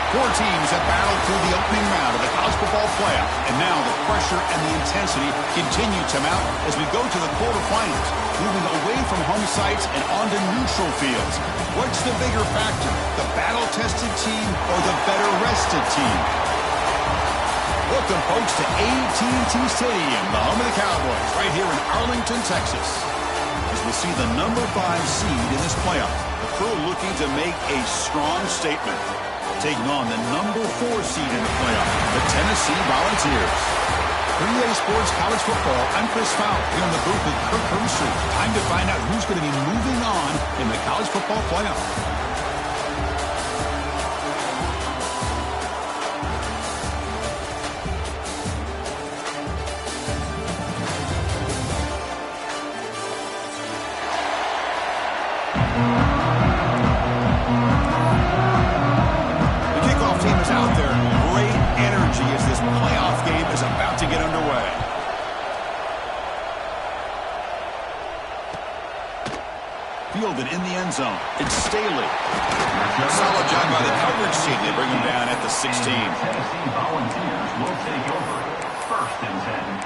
Four teams have battled through the opening round of the college football playoff, and now the pressure and the intensity continue to mount as we go to the quarterfinals, moving away from home sites and onto neutral fields. What's the bigger factor, the battle-tested team or the better-rested team? Welcome, folks, to AT&T Stadium, the home of the Cowboys, right here in Arlington, Texas. As we'll see the number 5 seed in this playoff, the Crew looking to make a strong statement, taking on the number 4 seed in the playoff, the Tennessee Volunteers. For EA Sports College Football, I'm Chris Fowler here in the booth with Kirk Herbstreit. Time to find out who's going to be moving on in the college football playoff. Fielded in the end zone. It's Staley. Solid job by the coverage team. They bring him down at the 16. Tennessee Volunteers will take over. 1st and 10.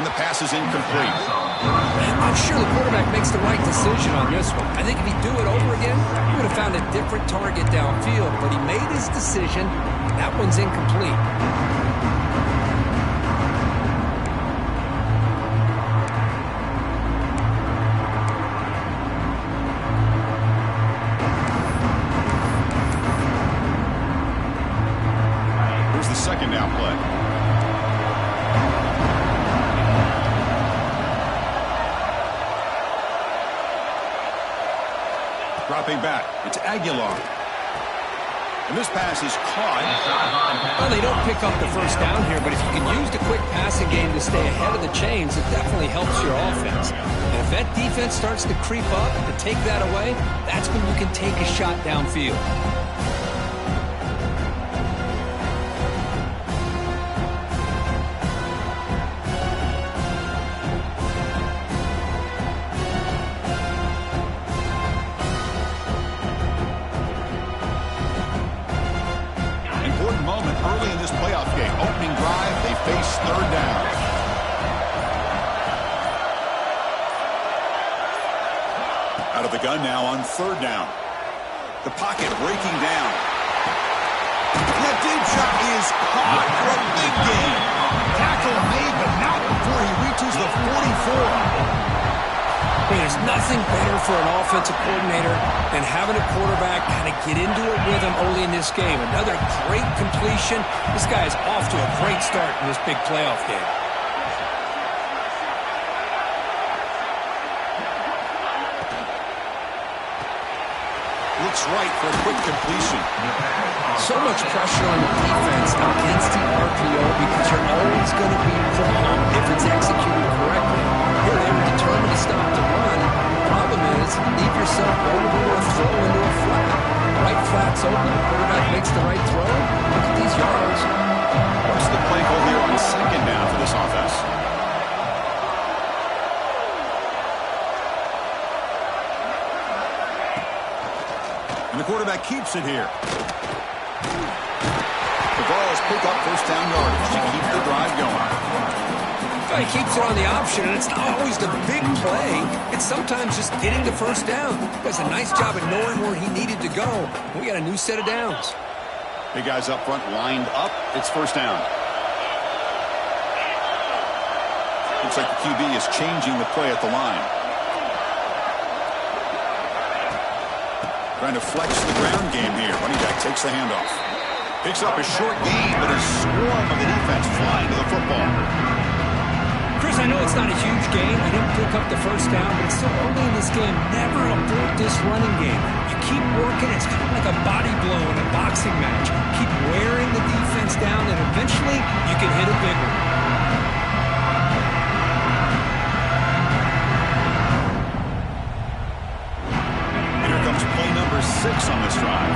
The pass is incomplete. I'm not sure the quarterback makes the right decision on this one. I think if he'd do it over again, he would have found a different target downfield, but he made his decision. That one's incomplete. Here's the second down play. Dropping back, it's Aguilar. And this pass is caught. Well, they don't pick up the first down here, but if you can use the quick passing game to stay ahead of the chains, it definitely helps your offense. And if that defense starts to creep up to take that away, that's when you can take a shot downfield. Moment early in this playoff game. Opening drive, they face third down. Out of the gun now on third down. The pocket breaking down. That deep shot is caught for a big gain. Tackle made, but not before he reaches the 44. There's nothing better for an offensive coordinator than having a quarterback kind of get into a rhythm early in this game. Another great completion. This guy is off to a great start in this big playoff game. Looks right for a quick completion. So much pressure on the defense against the RPO because you're always going to be wrong if it's executed correctly. Here they were determined to stop the run. The problem is, leave yourself vulnerable to a throw into a flat. Right flat's open, the quarterback makes the right throw. Look at these yards. What's the play call here on second down for this offense? And the quarterback keeps it here. The ball is picked up first down yardage to keep the drive going. He keeps it on the option, and it's not always the big play. It's sometimes just getting the first down. He does a nice job of knowing where he needed to go. We got a new set of downs. Big guys up front lined up. It's first down. Looks like the QB is changing the play at the line. Trying to flex the ground game here. Running back takes the handoff. Picks up a short gain, but a swarm of the defense flying to the football. Chris, I know it's not a huge game. They didn't pick up the first down, but it's still early in this game. Never abort this running game. You keep working. It's kind of like a body blow in a boxing match. Keep wearing the defense down, and eventually you can hit a big one. Here comes play number 6 on this drive.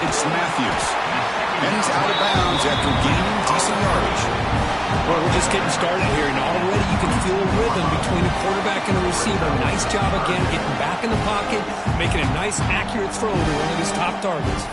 It's Matthews. And he's out of bounds after gaining decent yardage. Well, we're just getting started here, and already you can feel a rhythm between the quarterback and the receiver. Nice job again getting back in the pocket, making a nice, accurate throw to one of his top targets.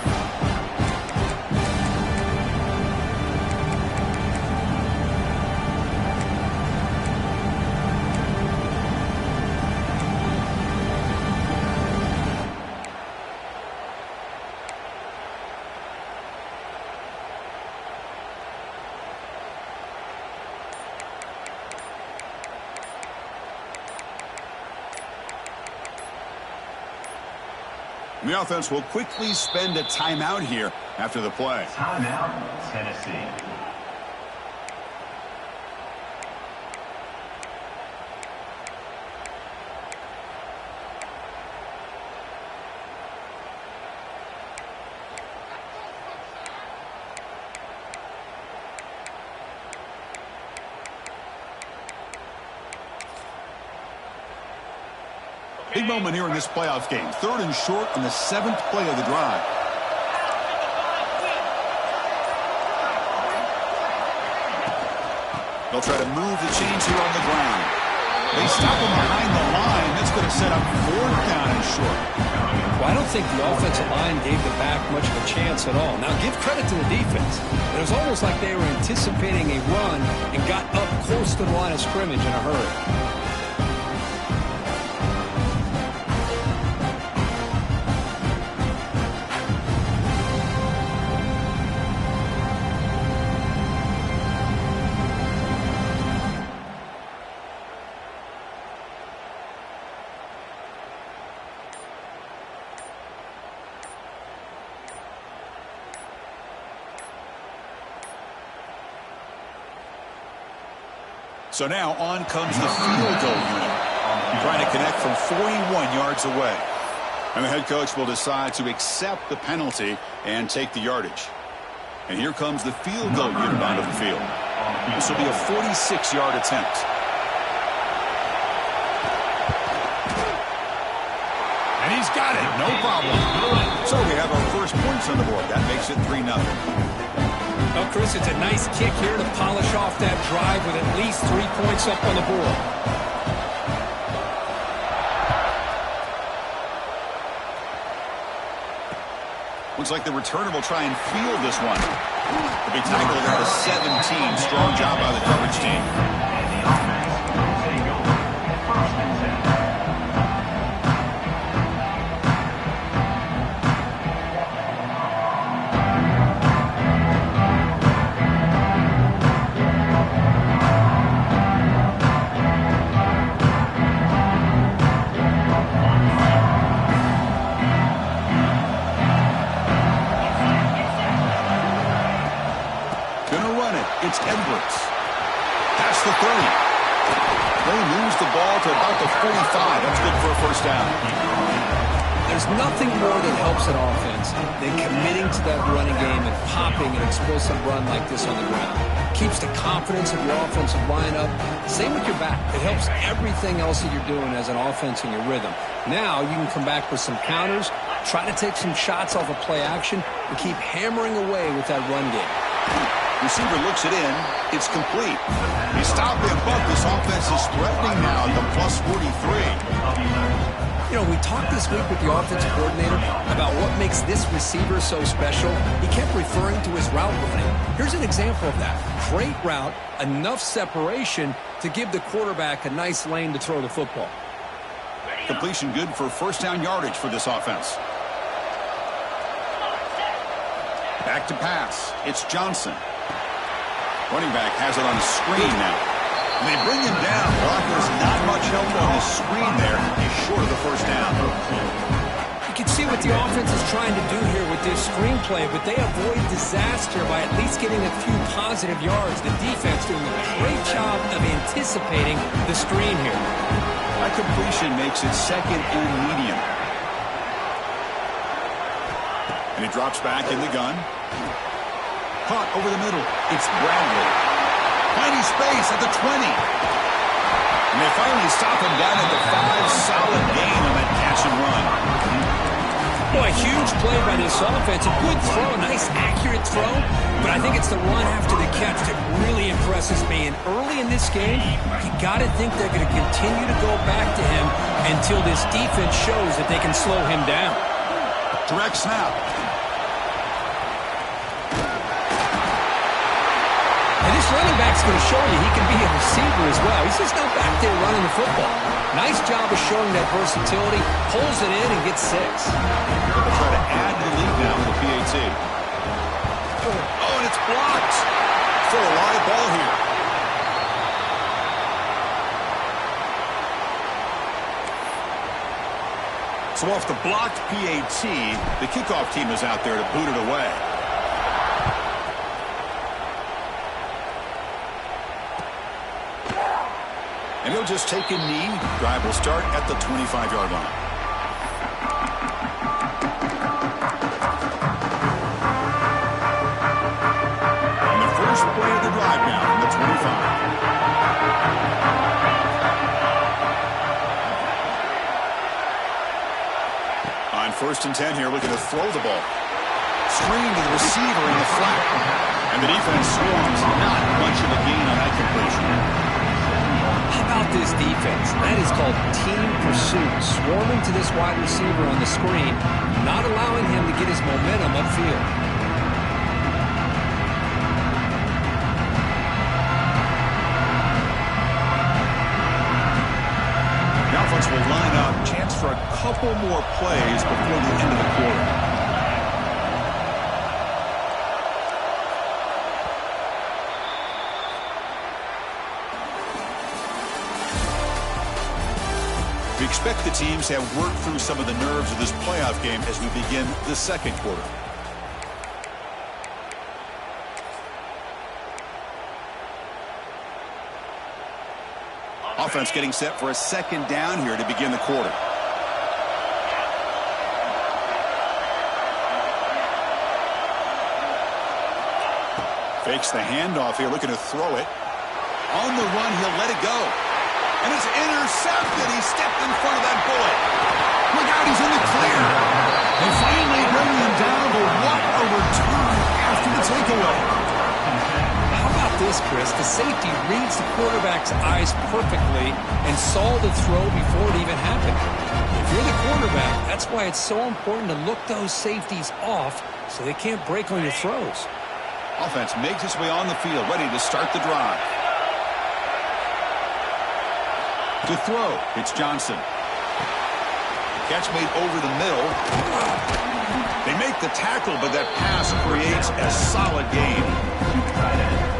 The offense will quickly spend a timeout here after the play. Timeout, Tennessee. Big moment here in this playoff game. 3rd and short on the 7th play of the drive. They'll try to move the chains here on the ground. They stop him behind the line. That's going to set up 4th down and short. Well, I don't think the offensive line gave the back much of a chance at all. Now, give credit to the defense. It was almost like they were anticipating a run and got up close to the line of scrimmage in a hurry. So now on comes the field goal unit, trying to connect from 41 yards away. And the head coach will decide to accept the penalty and take the yardage. And here comes the field goal unit onto the field. This will be a 46-yard attempt. And he's got it, no problem. So we have our first points on the board. That makes it 3-0. Well, Chris, it's a nice kick here to polish off that drive with at least 3 points up on the board. Looks like the returner will try and field this one. The big tackle there to 17. Strong job by the coverage team. And the offense will take over. 1st and 10. It's Edwards. Past the 30. They lose the ball to about the 45. That's good for a 1st down. There's nothing more that helps an offense than committing to that running game and popping an explosive run like this on the ground. Keeps the confidence of your offensive lineup. Same with your back. It helps everything else that you're doing as an offense in your rhythm. Now you can come back with some counters, try to take some shots off of play action, and keep hammering away with that run game. Receiver looks it in. It's complete. He stopped him, but this offense is threatening now at the plus 43. You know, we talked this week with the offensive coordinator about what makes this receiver so special. He kept referring to his route running. Here's an example of that. Great route, enough separation to give the quarterback a nice lane to throw the football. Completion good for 1st down yardage for this offense. Back to pass. It's Johnson. Running back has it on a screen now. And they bring him down. Well, there's not much help on his screen there. He's short of the 1st down. You can see what the offense is trying to do here with this screenplay, but they avoid disaster by at least getting a few positive yards. The defense doing a great job of anticipating the screen here. That completion makes it 2nd and medium. And he drops back in the gun. Caught over the middle. It's Bradley. Finding space at the 20. And they finally stop him down at the 5. Solid gain on that catch and run. Boy, huge play by this offense. A good throw, a nice accurate throw. But I think it's the run after the catch that really impresses me. And early in this game, you got to think they're going to continue to go back to him until this defense shows that they can slow him down. Direct snap. And this running back's going to show you he can be a receiver as well. He's just not back there running the football. Nice job of showing that versatility. Pulls it in and gets 6. They'll try to add to the lead now with the PAT. Oh, and it's blocked. Still a live ball here. So off the blocked PAT, the kickoff team is out there to boot it away. And he'll just take a knee. Drive will start at the 25-yard line. And the first play of the drive now from the 25. On 1st and 10 here, looking to throw the ball. Screen to the receiver in the flat. And the defense swarms. Not much of a gain on that completion. How about this defense? That is called team pursuit. Swarming to this wide receiver on the screen, not allowing him to get his momentum upfield. The offense will line up. Chance for a couple more plays before the end of the quarter. We expect the teams to have worked through some of the nerves of this playoff game as we begin the second quarter. Offense getting set for a 2nd down here to begin the quarter. Fakes the handoff here, looking to throw it. On the run, he'll let it go. And it's intercepted. He stepped in front of that bullet. Look out, he's in the clear. They finally bring him down, but what a return after the takeaway. How about this, Chris? The safety reads the quarterback's eyes perfectly and saw the throw before it even happened. If you're the quarterback, that's why it's so important to look those safeties off so they can't break on your throws. Offense makes its way on the field, ready to start the drive. To throw, it's Johnson. Catch made over the middle. They make the tackle, but that pass creates a solid gain.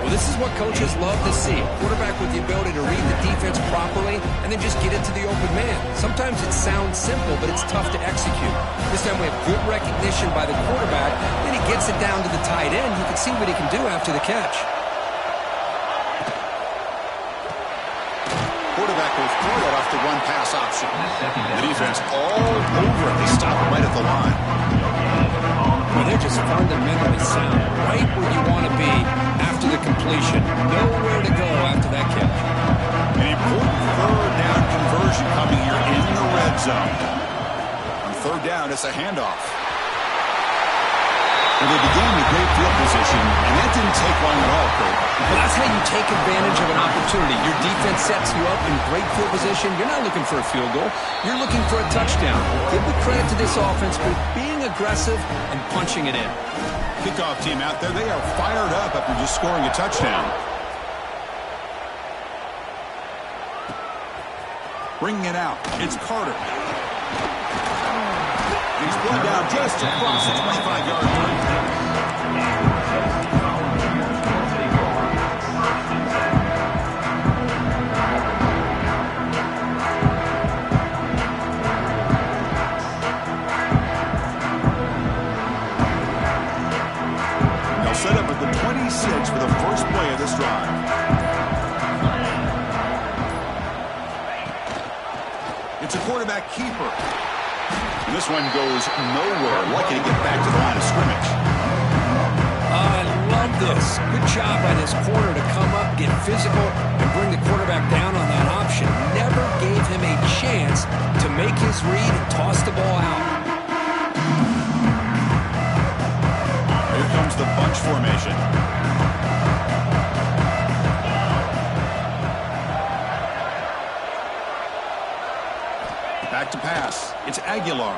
Well, this is what coaches love to see. A quarterback with the ability to read the defense properly and then just get it to the open man. Sometimes it sounds simple, but it's tough to execute. This time we have good recognition by the quarterback. Then he gets it down to the tight end. You can see what he can do after the catch. Quarterback will throw it off the run-pass option. The defense all over it. They stop it right at the line. Well, they're just fundamentally sound. Right where you want to be after the completion. Nowhere to go after that catch. An important 3rd down conversion coming here in the red zone. On 3rd down, it's a handoff. Well, they began with great field position, and that didn't take long at all, Kurt. Well, that's how you take advantage of an opportunity. Your defense sets you up in great field position. You're not looking for a field goal. You're looking for a touchdown. Give the credit to this offense for being aggressive and punching it in. Kickoff team out there, they are fired up after just scoring a touchdown. Bringing it out, it's Carter. He's brought down just across the 25-yard line. They'll set up at the 26 for the first play of this drive. It's a quarterback keeper. And this one goes nowhere. Lucky to get back to the line of scrimmage. I love this. Good job by this corner to come up, get physical, and bring the quarterback down on that option. Never gave him a chance to make his read and toss the ball out. formation. Back to pass. It's Aguilar.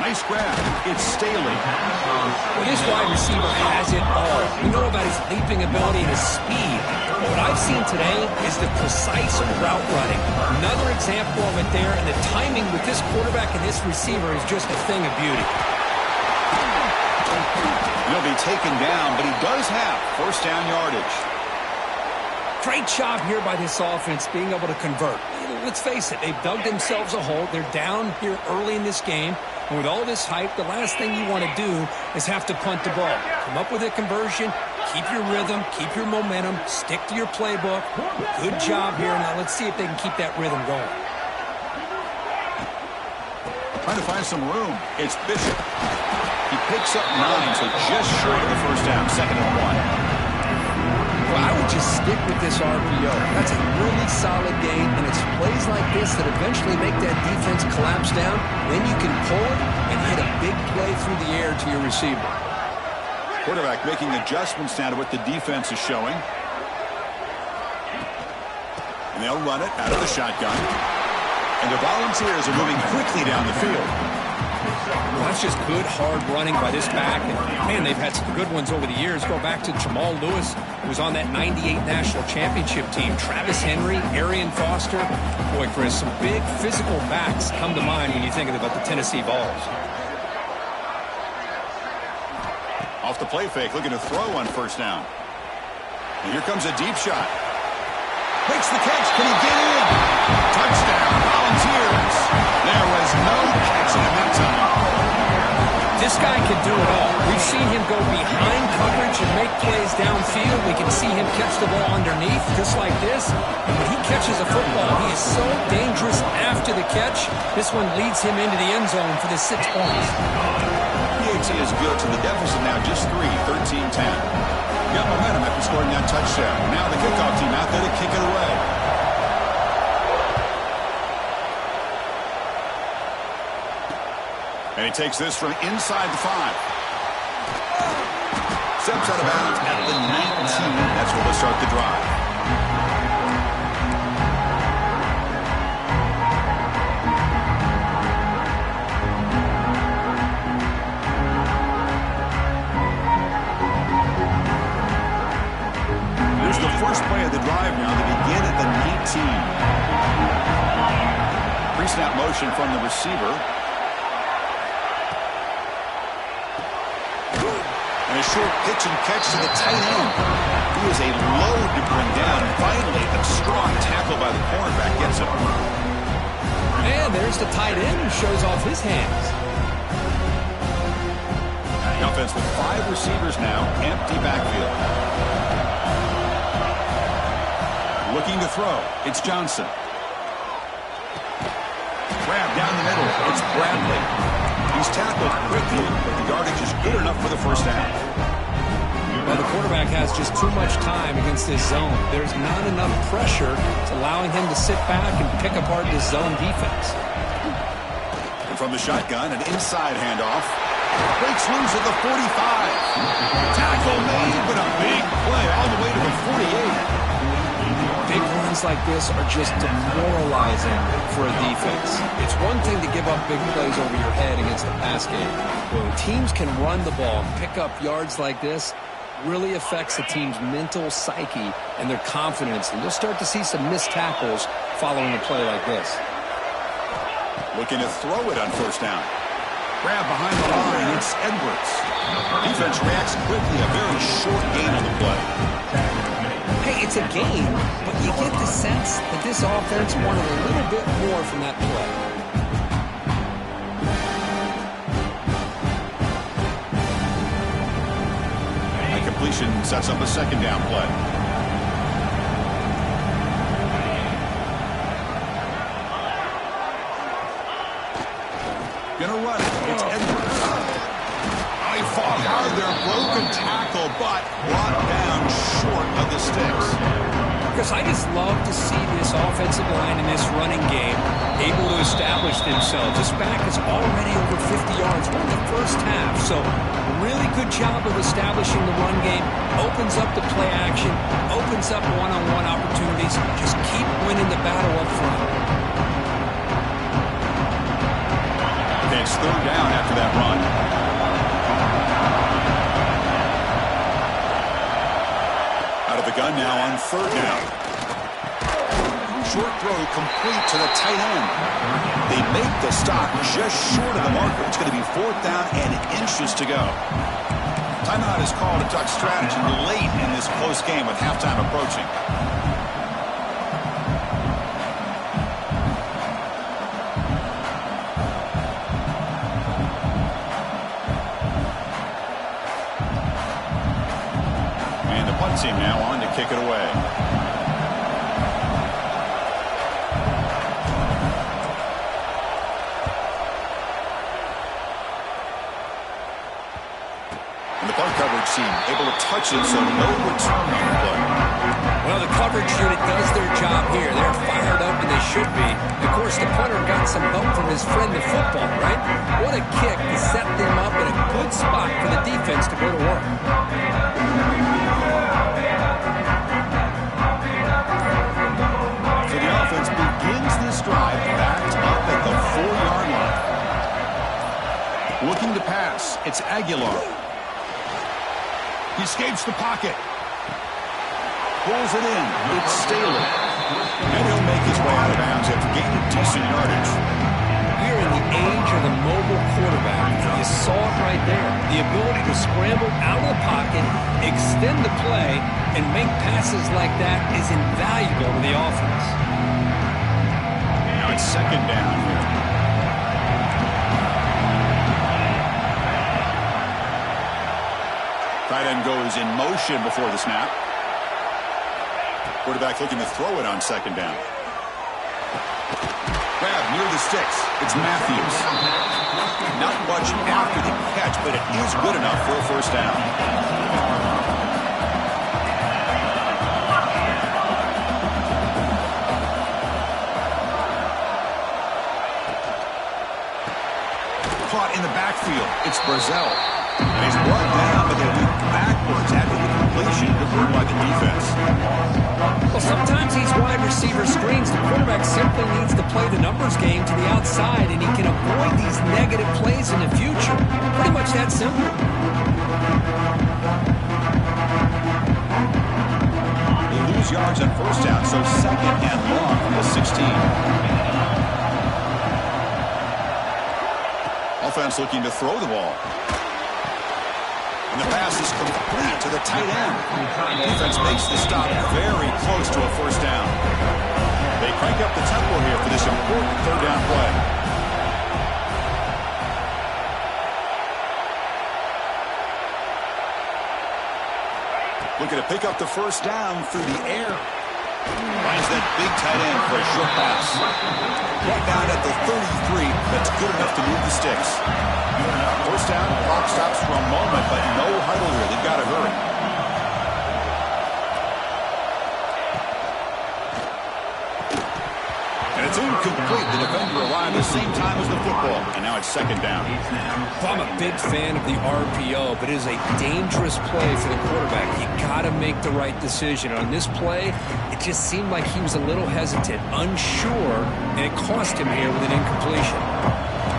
Nice grab. It's Staley. Well, this wide receiver has it all. We know about his leaping ability and his speed. But what I've seen today is the precise route running. Another example of it there, and the timing with this quarterback and this receiver is just a thing of beauty. He'll be taken down, but he does have first down yardage. Great job here by this offense being able to convert. Let's face it, they've dug themselves a hole. They're down here early in this game. And with all this hype, the last thing you want to do is have to punt the ball. Come up with a conversion, keep your rhythm, keep your momentum, stick to your playbook. Good job here. Now let's see if they can keep that rhythm going. Trying to find some room. It's Bishop. He picks up 9, so just short of the first down, 2nd and 1. Well, I would just stick with this RPO. That's a really solid game, and it's plays like this that eventually make that defense collapse down. Then you can pull it and hit a big play through the air to your receiver. Quarterback making adjustments now to what the defense is showing. And they'll run it out of the shotgun. And the Volunteers are moving quickly down the field. Well, that's just good, hard running by this back. And, man, they've had some good ones over the years. Go back to Jamal Lewis, who was on that 98 National Championship team. Travis Henry, Arian Foster. Boy, Chris, some big physical backs come to mind when you think about the Tennessee Vols. Off the play fake, looking to throw on first down. And here comes a deep shot. Makes the catch. Can he get in? Touchdown, Volunteers. There was no catching him that time. This guy can do it all. We've seen him go behind coverage and make plays downfield. We can see him catch the ball underneath, just like this. And when he catches a football, he is so dangerous after the catch. This one leads him into the end zone for the 6 points. PAT is good to the deficit now, just 3, 13-10. Got momentum after scoring that touchdown. Now the kickoff team out there to kick it away. And he takes this from inside the 5. Steps out of bounds at the 19. That's where they'll start the drive. Here's the first play of the drive now. They begin at the 19. Pre-snap motion from the receiver. And a short pitch and catch to the tight end. He was a load to bring down. Finally, a strong tackle by the cornerback gets him. And there's the tight end who shows off his hands. The offense with 5 receivers now, empty backfield. Looking to throw. It's Johnson. Grab down the middle. It's Bradley. He's tackled quickly, but the yardage is good enough for the first down. Well, the quarterback has just too much time against this zone. There's not enough pressure. It's allowing him to sit back and pick apart this zone defense. And from the shotgun, an inside handoff. Breaks loose at the 45. Tackle made, but a big play all the way to the 48. Big runs like this are just demoralizing for a defense. It's one thing to give up big plays over your head against the pass game. When teams can run the ball, pick up yards like this, really affects the team's mental psyche and their confidence. And you'll start to see some missed tackles following a play like this. Looking to throw it on first down. Grab behind the line. It's Edwards. Defense reacts quickly. A very short gain on the play. Hey, it's a game, but you get the sense that this offense wanted a little bit more from that play. That completion sets up a second down play. Gonna run it. It's Edwards. He fought hard there. Broken tackle, but brought down short of the sticks. Marcus, I just love to see this offensive line in this running game able to establish themselves. This back is already over 50 yards. We're in the first half, so really good job of establishing the run game. Opens up the play action, opens up one-on-one opportunities. Just keep winning the battle up front. It's third down after that run. Out of the gun now on third down. Short throw complete to the tight end. They make the stop just short of the marker. It's going to be fourth down and inches to go. Timeout is called to talk strategy late in this close game with halftime approaching. And the punt team now on to kick it away. Team able to touch it, so no return on the play. Well, the coverage unit does their job here. They're fired up, and they should be. Of course, the punter got some help from his friend, the football, right? What a kick to set them up in a good spot for the defense to go to work. So the offense begins this drive backed up at the 4-yard line. Looking to pass, it's Aguilar. He escapes the pocket. Pulls it in. It's Staley. And he'll make his way out of bounds after gaining decent yardage. We're in the age of the mobile quarterback. You saw it right there. The ability to scramble out of the pocket, extend the play, and make passes like that is invaluable to the offense. Now it's second down here. Tight end goes in motion before the snap. Quarterback looking to throw it on second down. Grab near the sticks. It's Matthews. Not much after the catch, but it is good enough for a first down. Caught in the backfield. It's Brazel. And he's brought down, but they went backwards after the completion by the defense. Well, sometimes these wide receiver screens, the quarterback simply needs to play the numbers game to the outside, and he can avoid these negative plays in the future. Pretty much that simple. They lose yards on first down, so second and long from the 16. Offense looking to throw the ball. And the pass is complete to the tight end. Defense makes the stop very close to a first down. They crank up the tempo here for this important third down play. Looking to pick up the first down through the air. Finds that big tight end for a short pass. Brought down at the 33. That's good enough to move the sticks. First down, clock stops for a moment, but no huddle here. They've got to hurry. And it's incomplete. The defender arrived at the same time as the football. And now it's second down. Well, I'm a big fan of the RPO, but it is a dangerous play for the quarterback. You got to make the right decision. On this play, it just seemed like he was a little hesitant, unsure, and it cost him here with an incompletion.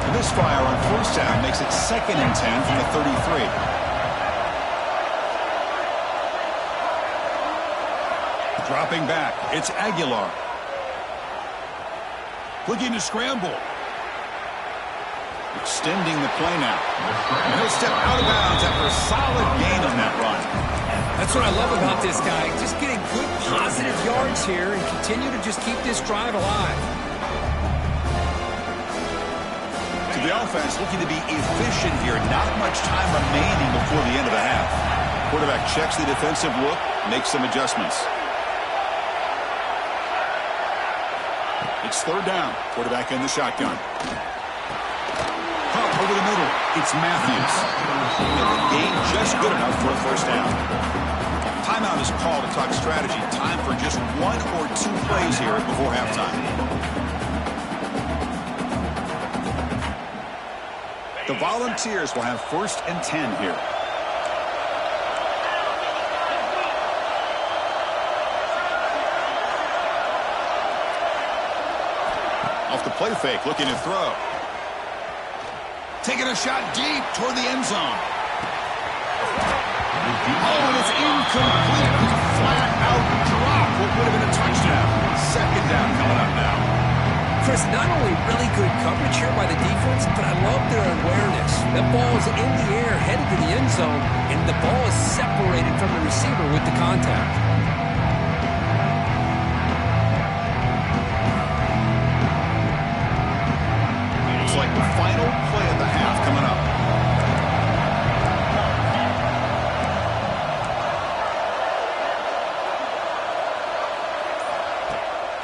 And this fire on first down makes it second and 10 from the 33. Dropping back, it's Aguilar. Looking to scramble. Extending the play now. And he'll step out of bounds after a solid gain on that run. That's what I love about this guy. Just getting good positive yards here and continue to just keep this drive alive. To the offense, looking to be efficient here. Not much time remaining before the end of the half. Quarterback checks the defensive look, makes some adjustments. It's third down. Quarterback in the shotgun. Pump over the middle. It's Matthews. And the gain just good enough for a first down. Timeout is called to talk strategy. Time for just 1 or 2 plays here before halftime. The Volunteers will have 1st and 10 here. Off the play fake, looking to throw. Taking a shot deep toward the end zone. Oh, and it's incomplete. It's a flat-out drop. What would have been a touchdown? 2nd down coming up now. Chris, not only really good coverage here by the defense, but I love their awareness. That ball is in the air, headed to the end zone, and the ball is separated from the receiver with the contact. Like the final play of the half coming up.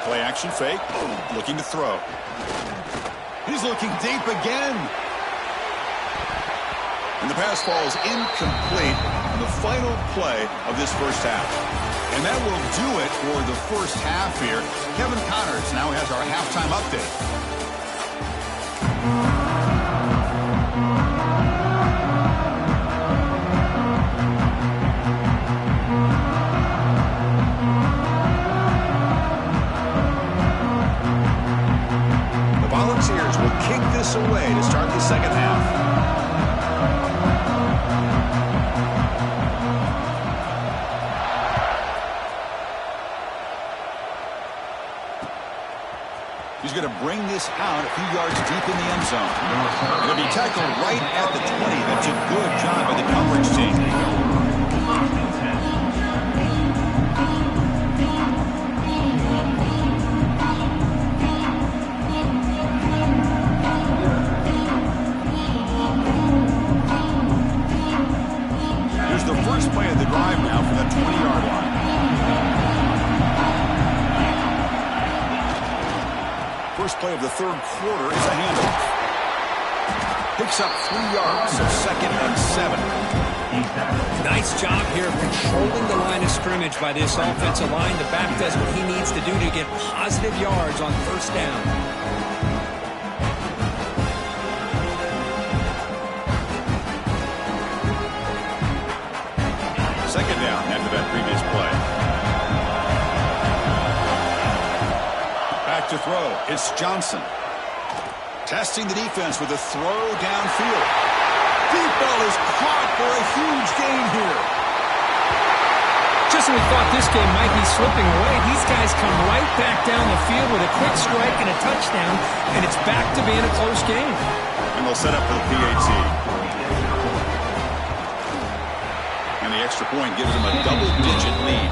Play action fake. Looking to throw. He's looking deep again. And the pass falls incomplete on the final play of this first half. And that will do it for the first half here. Kevin Connors now has our halftime update. The Volunteers will kick this away to start the second half. He's going to bring this out a few yards deep in the end zone. It'll be tackled right at the 20. That's a good job by the coverage team. Here's the first play of the drive now from that 20-yard line. First play of the 3rd quarter is a handoff. Picks up 3 yards, so 2nd and 7. Nice job here of controlling the line of scrimmage by this offensive line. The back does what he needs to do to get positive yards on 1st down. Second down after that previous play. Back to throw. It's Johnson. Testing the defense with a throw downfield. Deep ball is caught for a huge gain here. Just when we thought this game might be slipping away, these guys come right back down the field with a quick strike and a touchdown, and it's back to being a close game. And they'll set up for the PAT. And the extra point gives them a double-digit lead.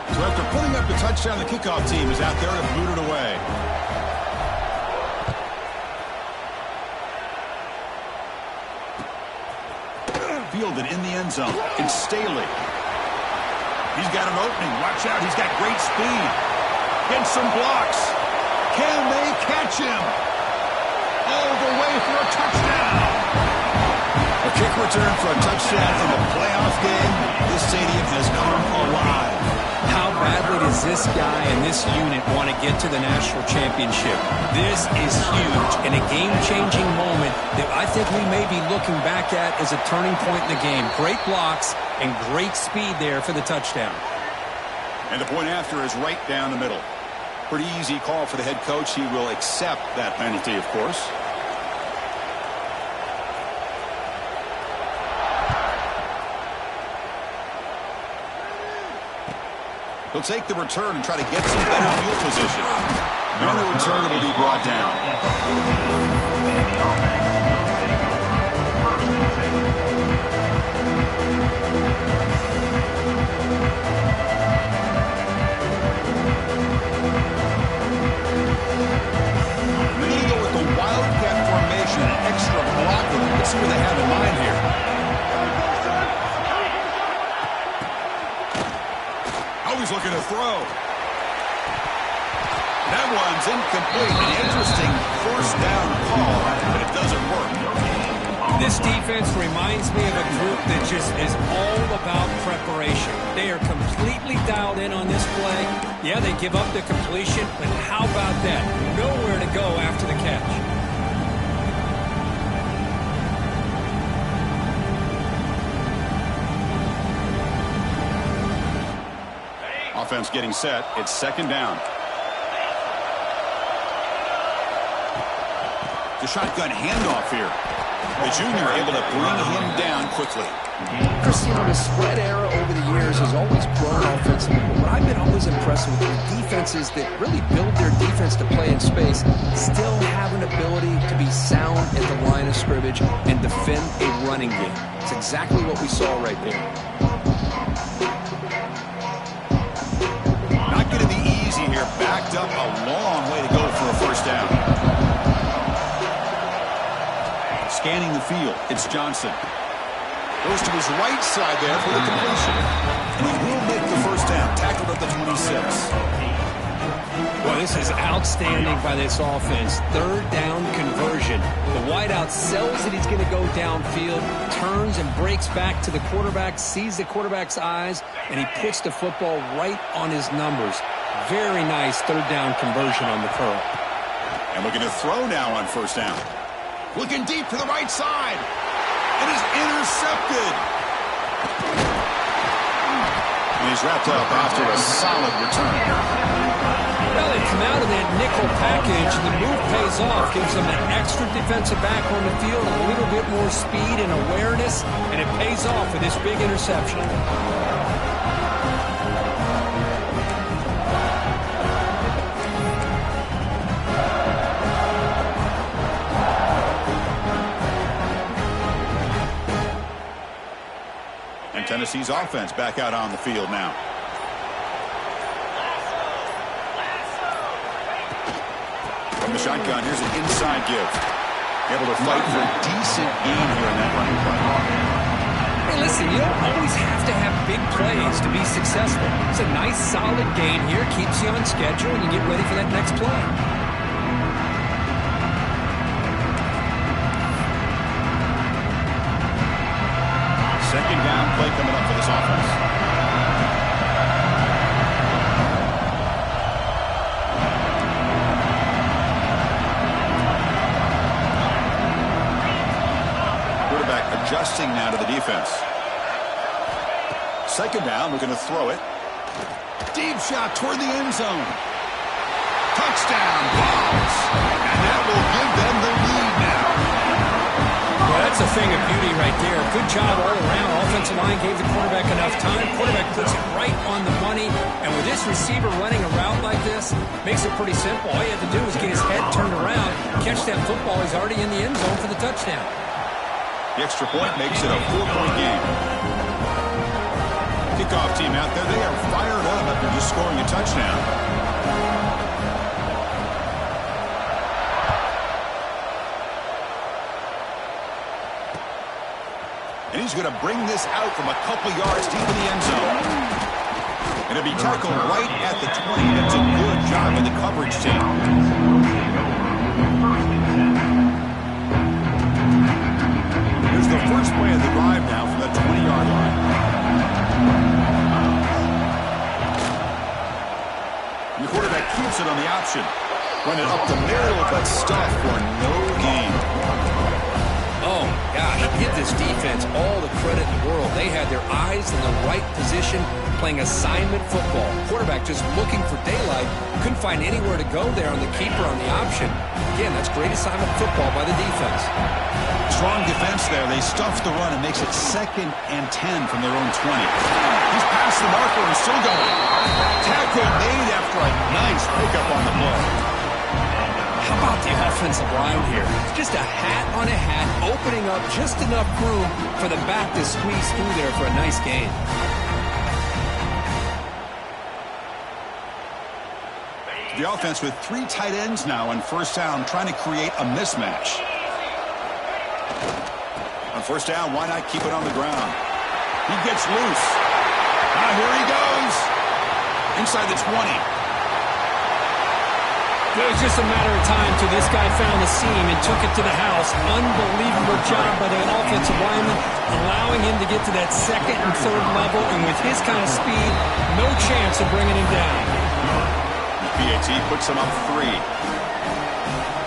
So after putting up the touchdown, the kickoff team is out there to boot it away. Fielded in the end zone. It's Staley. He's got an opening. Watch out. He's got great speed. Gets some blocks. Can they catch him? All the way for a touchdown. A kick return for a touchdown in a playoff game. This stadium has come alive. How badly does this guy and this unit want to get to the national championship? This is huge and a game-changing moment that I think we may be looking back at as a turning point in the game. Great blocks and great speed there for the touchdown. And the point after is right down the middle. Pretty easy call for the head coach. He will accept that penalty, of course. He'll take the return and try to get some better field position. And the return will be brought down. They're going to go with the wildcat formation, an extra blocker. Let's see what they have in mind here. He's looking to throw. That one's incomplete. An interesting first down call, but it doesn't work. This defense reminds me of a group that just is all about preparation. They are completely dialed in on this play. Yeah, they give up the completion, but how about that? Nowhere to go after the catch. Offense getting set. It's second down. The shotgun handoff here. The junior able to bring him down quickly. Chris, you know, the spread era over the years has always grown offensively, but I've been always impressed with the defenses that really build their defense to play in space, still have an ability to be sound at the line of scrimmage and defend a running game. It's exactly what we saw right there. Not going to be easy here. Backed up a long way to go for a first down. Scanning the field, it's Johnson. Goes to his right side there for the completion. And he will make the first down. Tackled at the 26. Well, this is outstanding by this offense. Third down conversion. The wideout sells that he's going to go downfield, turns and breaks back to the quarterback, sees the quarterback's eyes, and he puts the football right on his numbers. Very nice third down conversion on the curl. And looking to throw now on first down. Looking deep to the right side. And is intercepted. And he's wrapped up after a solid return. Well, they come out of that nickel package. The move pays off. Gives them an extra defensive back on the field, a little bit more speed and awareness, and it pays off with this big interception. Tennessee's offense back out on the field now. From the shotgun, here's an inside give. Able to fight for a decent gain here in that running play. Hey, listen, you don't always have to have big plays to be successful. It's a nice, solid gain here. Keeps you on schedule, and you get ready for that next play. Second down play coming up for this offense. Quarterback adjusting now to the defense. Second down, we're going to throw it. Deep shot toward the end zone. Touchdown, Balls. And that will give them the lead now. Well, that's a thing of beauty right there. Good job all around. Offensive line gave the quarterback enough time. Quarterback puts it right on the money. And with this receiver running a route like this, makes it pretty simple. All you have to do is get his head turned around, catch that football. He's already in the end zone for the touchdown. The extra point makes it a 4-point game. Kickoff team out there, they are fired up after just scoring a touchdown. And he's going to bring this out from a couple yards deep in the end zone. And it'll be tackled right at the 20. That's a good job of the coverage team. Here's the first play of the drive now from the 20-yard line. And the quarterback keeps it on the option. Run it up the middle, but stuff for no gain. Oh, gosh, give this defense all the credit in the world. They had their eyes in the right position, playing assignment football. Quarterback just looking for daylight. Couldn't find anywhere to go there on the keeper on the option. Again, that's great assignment football by the defense. Strong defense there. They stuff the run and makes it 2nd and 10 from their own 20. He's past the marker and still going. Tackle made after a nice pickup on the play. How about the offensive line here? Just a hat on a hat, opening up just enough room for the back to squeeze through there for a nice gain. The offense with 3 tight ends now on first down, trying to create a mismatch. On first down, why not keep it on the ground? He gets loose. Now here he goes. Inside the 20. It was just a matter of time till this guy found the seam and took it to the house. Unbelievable job by the offensive lineman, allowing him to get to that second and third level, and with his kind of speed, no chance of bringing him down. PAT puts him up 3.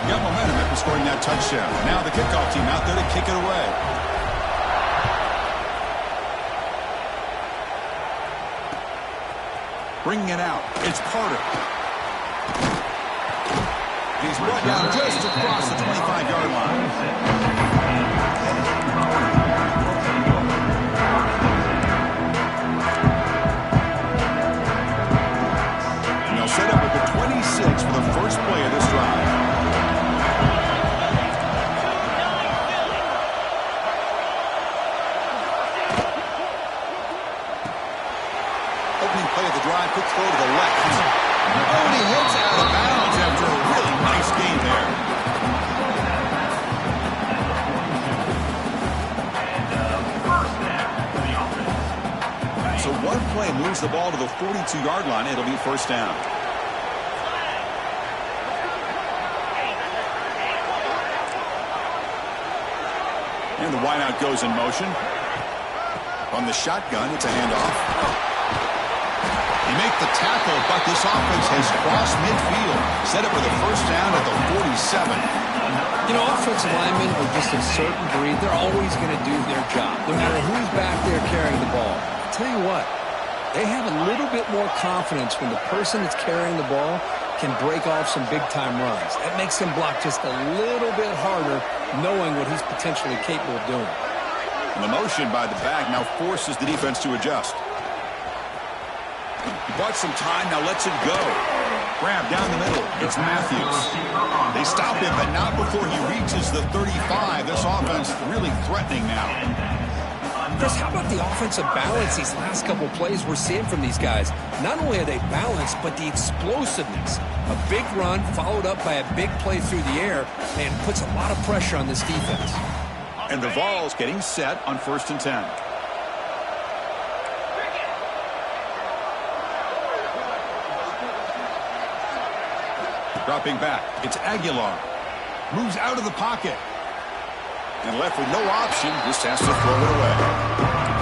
Got momentum after scoring that touchdown. Now the kickoff team out there to kick it away. Bringing it out, it's Carter. He's brought down just across the 25-yard line. And they'll set up with the 26 for the first play of this drive. Opening play of the drive, quick throw to the left. Oh, and he hits out of bounds after a really nice game there. So one play moves the ball to the 42-yard line. It'll be first down. And the wideout goes in motion. On the shotgun, it's a handoff. They make the tackle, but this offense has crossed midfield. Set up with a first down at the 47. You know, offensive linemen are just a certain breed. They're always going to do their job, no matter who's back there carrying the ball. I'll tell you what, they have a little bit more confidence when the person that's carrying the ball can break off some big-time runs. That makes him block just a little bit harder, knowing what he's potentially capable of doing. And the motion by the back now forces the defense to adjust. He bought some time, now lets it go. Grab down the middle, it's Matthews. They stop him, but not before he reaches the 35. This offense really threatening now. Chris, how about the offensive balance these last couple plays we're seeing from these guys? Not only are they balanced, but the explosiveness. A big run followed up by a big play through the air, and puts a lot of pressure on this defense. And the Vols getting set on 1st and 10. Dropping back, it's Aguilar. Moves out of the pocket. And left with no option, just has to throw it away.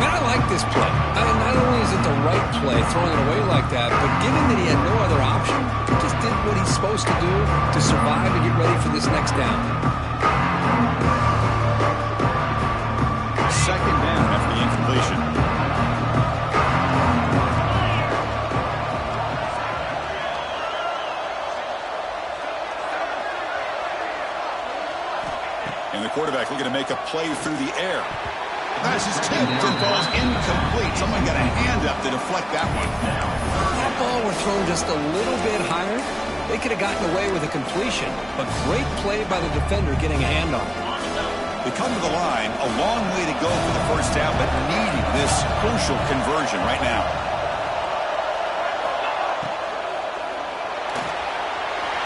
Man, I like this play. I mean, not only is it the right play, throwing it away like that, but given that he had no other option, he just did what he's supposed to do to survive and get ready for this next down. Second down after the incompletion. And the quarterback looking to make a play through the air. Pass is tipped and falls incomplete. Someone got a hand up to deflect that one. That ball were thrown just a little bit higher. They could have gotten away with a completion, but great play by the defender getting a hand on it. They come to the line, a long way to go for the first down, but needing this crucial conversion right now.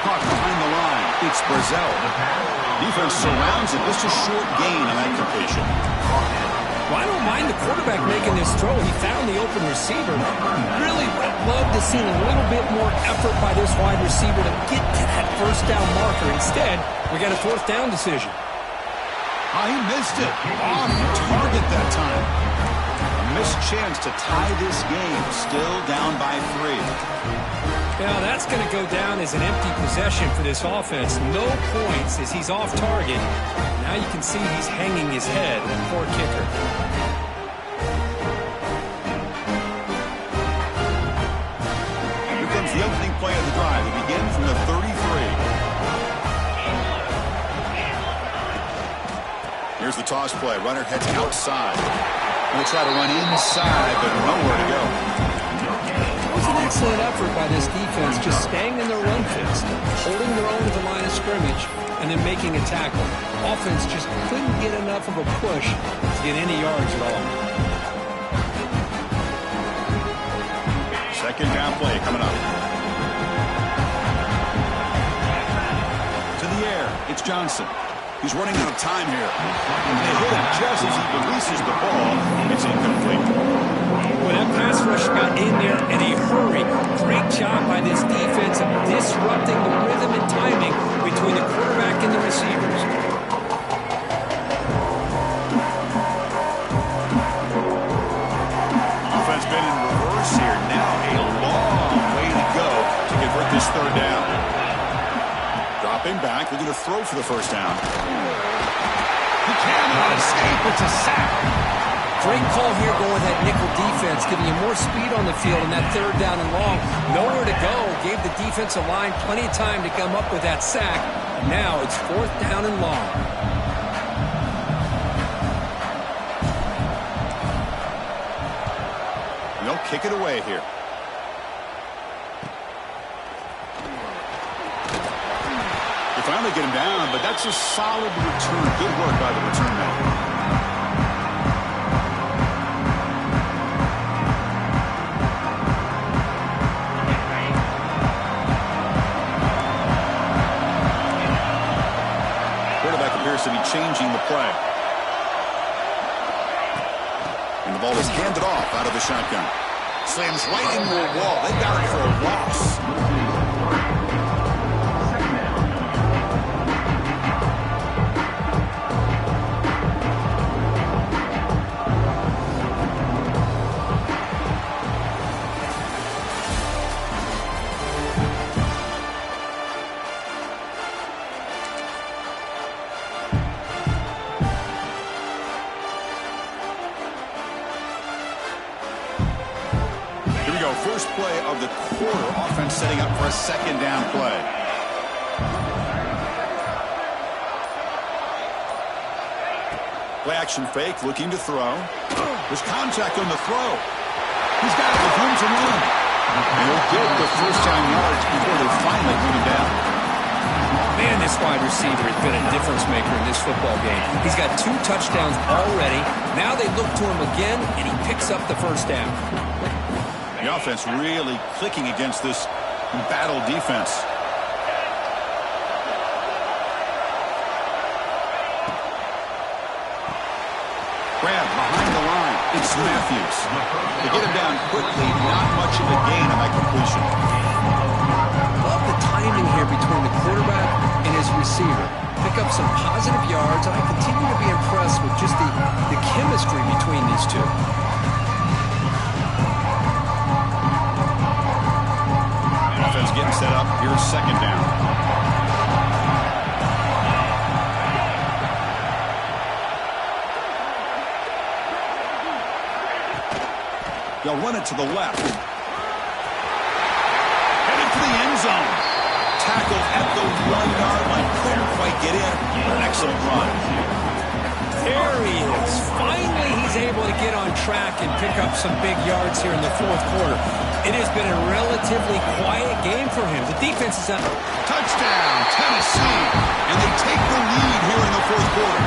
Caught behind the line. It's Brazil. Defense surrounds it. Just a short gain on that completion. Well, I don't mind the quarterback making this throw. He found the open receiver. Really would have loved to see a little bit more effort by this wide receiver to get to that first down marker. Instead, we got a 4th down decision. Oh, he missed it. Off target that time. A missed chance to tie this game. Still down by 3. Now, that's going to go down as an empty possession for this offense. No points as he's off target. Now you can see he's hanging his head. Poor kicker. Here comes the opening play of the drive. It begins from the 33. Here's the toss play. Runner heads outside. We'll try to run inside, but nowhere to go. It was an excellent effort by this defense, just staying in their run fits, holding their own at the line of scrimmage, and then making a tackle. Offense just couldn't get enough of a push to get any yards at all. Second down play coming up. To the air, it's Johnson. He's running out of time here. And they hit him just as he releases the ball. It's incomplete. Well, that pass rush got in there in a hurry. Great job by this defense of disrupting the rhythm and this third down. Dropping back, looking to throw for the first down. He cannot escape. It's a sack. Great call here going with that nickel defense, giving you more speed on the field in that third down and long. Nowhere to go. Gave the defensive line plenty of time to come up with that sack. And now it's fourth down and long. And they'll kick it away here. They finally get him down, but that's a solid return. Good work by the return man. To be changing the play. And the ball is handed off out of the shotgun. Slams right into a wall. They got it for a loss. First play of the quarter. Offense setting up for a second down play. Play action fake, looking to throw. There's contact on the throw. He's got it with room to run. And he'll get the first down yards before they finally put him down. Man, this wide receiver has been a difference maker in this football game. He's got 2 touchdowns already. Now they look to him again, and he picks up the first down. The offense really clicking against this embattled defense. Grab behind the line. It's Matthews. They get him down quickly. Not much of a gain on that completion. Love the timing here between the quarterback and his receiver. Pick up some positive yards, and I continue to be impressed with just the chemistry between these two. Offense getting set up. Here's second down. They'll run it to the left. Headed for the end zone. Tackled at the 1-yard line. Couldn't quite get in. An excellent run. There he is. Finally, he's able to get on track and pick up some big yards here in the fourth quarter. It has been a relatively quiet game for him. The defense is up. Touchdown, Tennessee. And they take the lead here in the fourth quarter.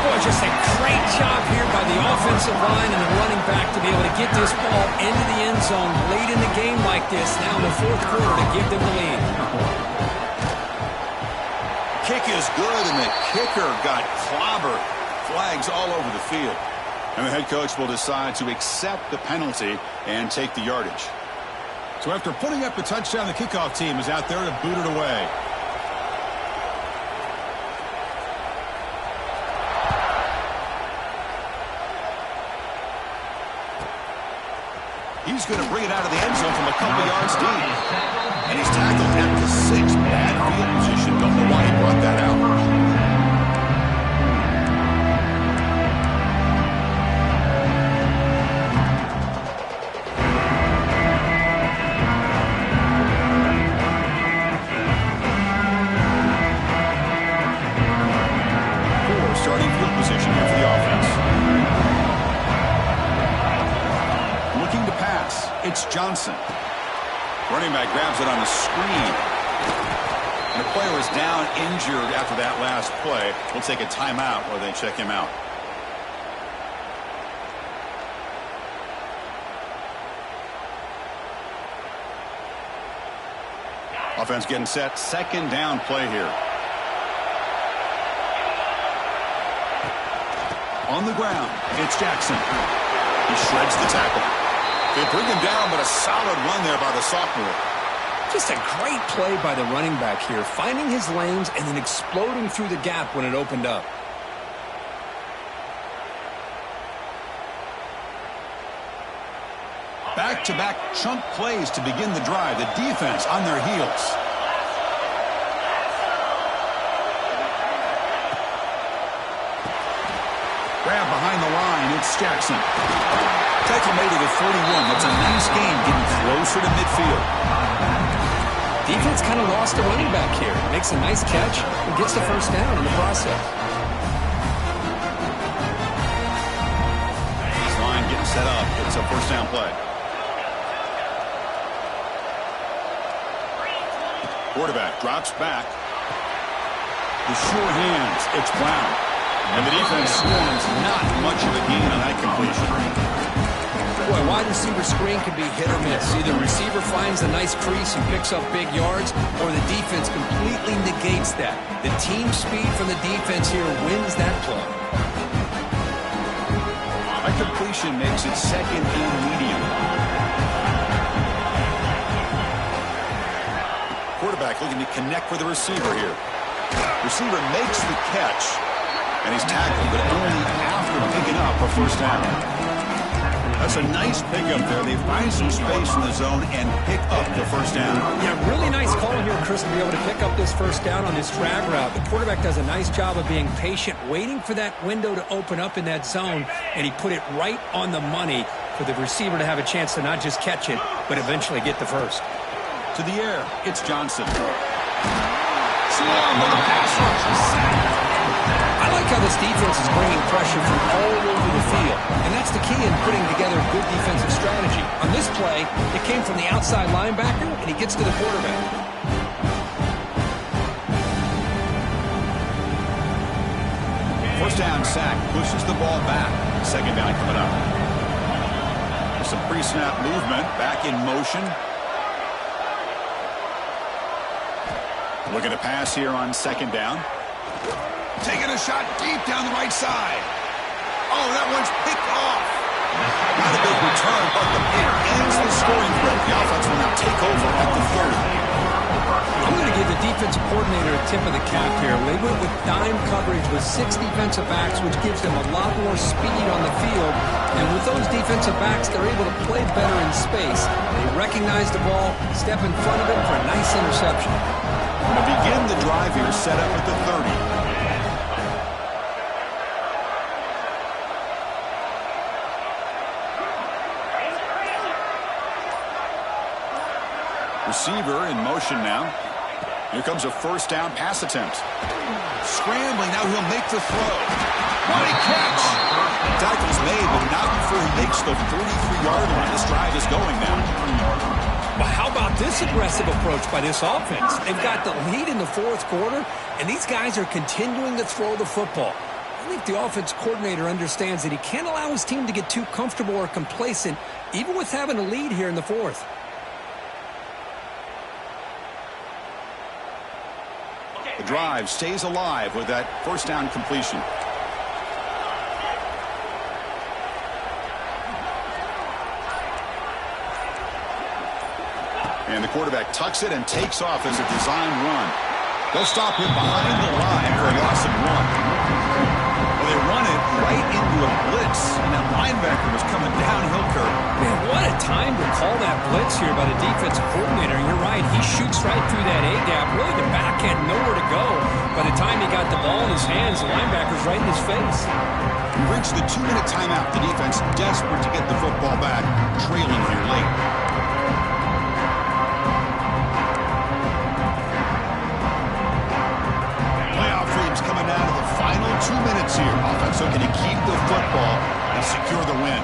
Boy, just a great job here by the offensive line and the running back to be able to get this ball into the end zone late in the game like this, now in the fourth quarter, to give them the lead. Kick is good, and the kicker got clobbered. Flags all over the field. And the head coach will decide to accept the penalty and take the yardage. So after putting up the touchdown, the kickoff team is out there to boot it away. He's going to bring it out of the end zone from a couple yards deep. And he's tackled at the 6. Bad field position. Don't know why he brought that out. Poor starting field position here for the offense. Looking to pass. It's Johnson. Running back grabs it on the screen. And the player is down injured after that last play. We'll take a timeout while they check him out. Offense getting set. Second down play here. On the ground, it's Jackson. He shreds the tackle. They bring him down, but a solid run there by the sophomore. Just a great play by the running back here, finding his lanes and then exploding through the gap when it opened up. Back-to-back chunk plays to begin the drive. The defense on their heels. Grab behind the line. It's Jackson. Tackle made at the 41. That's a nice gain, getting closer to midfield. Defense kind of lost a running back here. Makes a nice catch and gets the first down in the process. This line getting set up. It's a first down play. Quarterback drops back. The sure hands. It's Brown. And the defense swarms. Not much of a gain on that completion. Boy, wide receiver screen can be hit or miss. Either receiver finds a nice crease and picks up big yards, or the defense completely negates that. The team speed from the defense here wins that play. A completion makes it second and medium. Quarterback looking to connect with the receiver here. Receiver makes the catch, and he's tackled, but only after picking up a first down. That's a nice pickup there. They find some space in the zone and pick up the first down. Yeah, really nice call here, Chris, to be able to pick up this first down on this drag route. The quarterback does a nice job of being patient, waiting for that window to open up in that zone, and he put it right on the money for the receiver to have a chance to not just catch it, but eventually get the first. To the air, it's Johnson. Slow with the pass rush. I like how this defense is bringing pressure from all over the field, and that's the key in putting together a good defensive strategy. On this play, it came from the outside linebacker, and he gets to the quarterback. First down sack, pushes the ball back. Second down coming up. There's some pre-snap movement, back in motion. Looking to pass here on second down. Taking a shot deep down the right side. Oh, that one's picked off. Not a big return, but the pick ends the scoring threat. The offense will now take over at the 30. I'm going to give the defensive coordinator a tip of the cap here. They went with dime coverage with 6 defensive backs, which gives them a lot more speed on the field. And with those defensive backs, they're able to play better in space. They recognize the ball, step in front of it for a nice interception. To begin the drive here, set up at the 30. Receiver in motion now. Here comes a first down pass attempt. Scrambling, now he'll make the throw. What a catch! Tackle's made, but not before he makes the 43-yard line. This drive is going now. Well, how about this aggressive approach by this offense? They've got the lead in the fourth quarter, and these guys are continuing to throw the football. I think the offense coordinator understands that he can't allow his team to get too comfortable or complacent, even with having a lead here in the fourth. The drive stays alive with that first down completion. And the quarterback tucks it and takes off as a design run. They'll stop him behind the line for a loss of 1. Well, they run it right into a blitz, and that linebacker was coming downhill curve. Man, what a time to call that blitz here by the defensive coordinator. You're right, he shoots right through that A-gap. Really, the back had nowhere to go. By the time he got the ball in his hands, the linebacker's right in his face. We reached the 2-minute timeout. The defense desperate to get the football back, trailing here late. Coming down to the final 2 minutes here. Offense looking to keep the football and secure the win.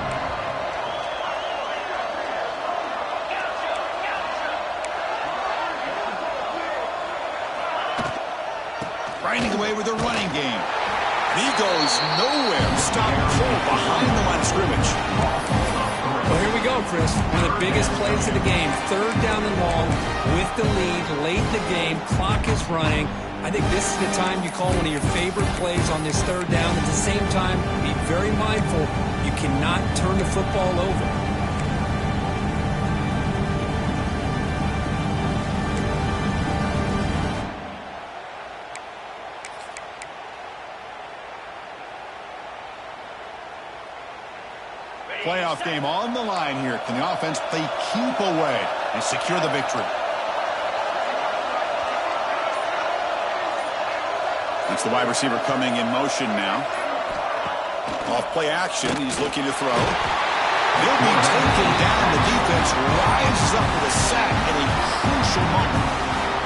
Grinding away with a running game. And he goes nowhere. Stop cold behind the line of scrimmage. Well, here we go, Chris. One of the biggest plays of the game. Third down and long with the lead late in the game. Clock is running. I think this is the time you call one of your favorite plays on this third down. At the same time, be very mindful. You cannot turn the football over. playoff game on the line here. Can the offense play keep away and secure the victory? That's the wide receiver coming in motion now. Off play action, he's looking to throw. He'll be taken down. The defense rises up with a sack in a crucial moment.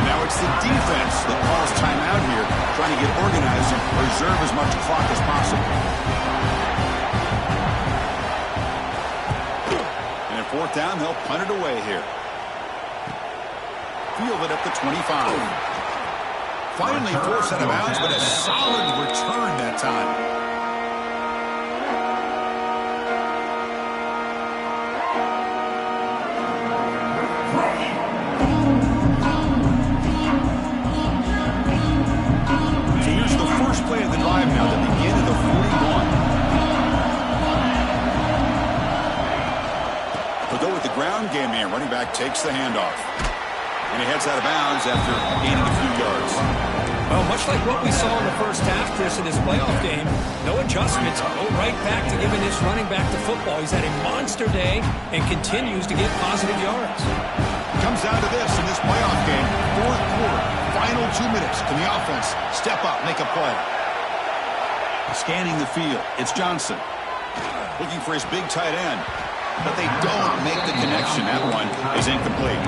Now it's the defense that calls timeout here, trying to get organized and preserve as much clock as possible. And at fourth down, they'll punt it away here. Field it at the 25. Finally forced out of bounds, but a solid return that time. Play of the drive now, the begin of the 41. We'll go with the ground game here. Running back takes the handoff. And he heads out of bounds after gaining a few yards. Well, much like what we saw in the first half, Chris, in his playoff game, no adjustments. Go right back to giving his running back the football. He's had a monster day and continues to get positive yards. Comes down to this in this playoff game. Fourth quarter, final 2 minutes. Can the offense step up, make a play? Scanning the field, it's Johnson. Looking for his big tight end. But they don't make the connection. That one is incomplete.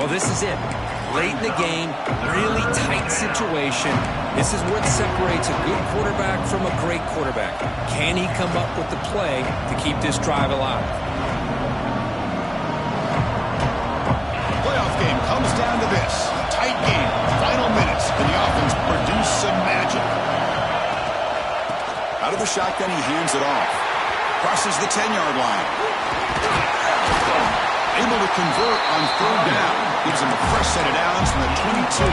Well, this is it. Late in the game, really tight situation. This is what separates a good quarterback from a great quarterback. Can he come up with the play to keep this drive alive? Playoff game comes down to this. Tight game, final minutes. Can the offense produce some magic? Out of the shotgun, he hands it off. Crosses the 10-yard line. Able to convert on third down. Gives him a fresh set of downs from the 22.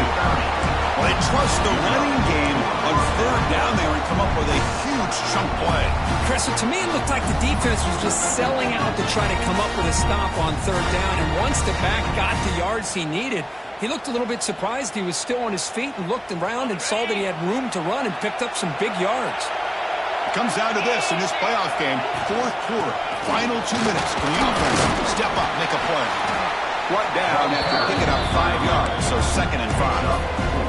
Well, they trust the running game on third down there and come up with a huge chunk play. Chris, to me, it looked like the defense was just selling out to try to come up with a stop on third down. And once the back got the yards he needed, he looked a little bit surprised. He was still on his feet and looked around and saw that he had room to run and picked up some big yards. It comes down to this in this playoff game. Fourth quarter, final 2 minutes. Can the offense step up, make a play? Brought down after picking up 5 yards, so 2nd and 5.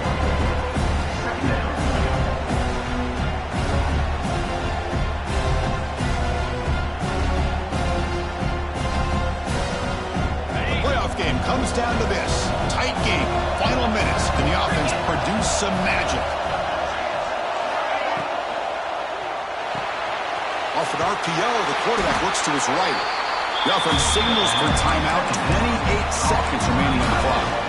Comes down to this. Tight game. Final minutes. Can the offense produce some magic? Off an RPO, the quarterback looks to his right. The offense signals for timeout. 28 seconds remaining on the clock.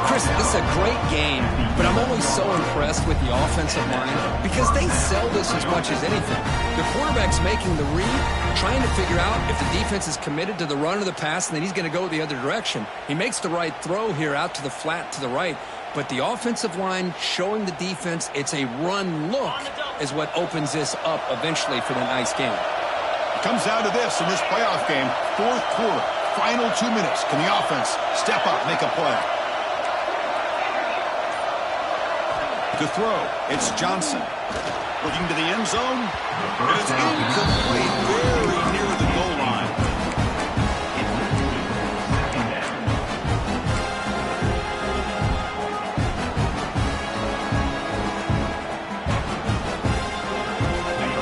Chris, this is a great game, but I'm always so impressed with the offensive line because they sell this as much as anything. The quarterback's making the read, trying to figure out if the defense is committed to the run or the pass, and then he's going to go the other direction. He makes the right throw here out to the flat to the right, but the offensive line showing the defense it's a run look is what opens this up eventually for the nice game. It comes down to this in this playoff game. Fourth quarter, final 2 minutes. Can the offense step up, make a play? To throw, it's Johnson. Looking to the end zone. And it's incomplete, very near the goal line.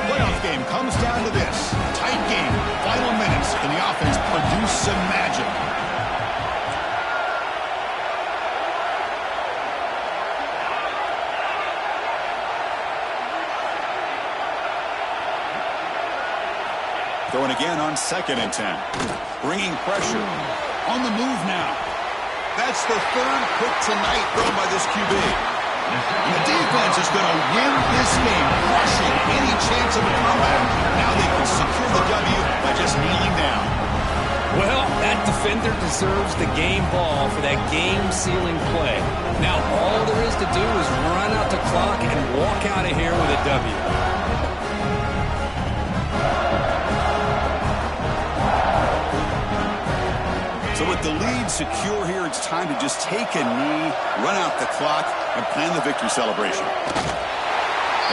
Playoff game comes down to this. Tight game, final minutes. Can the offense produce some magic? Going again on 2nd and 10. Bringing pressure. On the move now. That's the third pick tonight thrown by this QB. And the defense is going to win this game, crushing any chance of a comeback. Now they can secure the W by just kneeling down. Well, that defender deserves the game ball for that game-sealing play. Now all there is to do is run out the clock and walk out of here with a W. So with the lead secure here, it's time to just take a knee, run out the clock, and plan the victory celebration.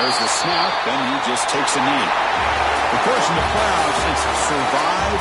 There's the snap, then he just takes a knee. Of course, in the playoffs, it's survive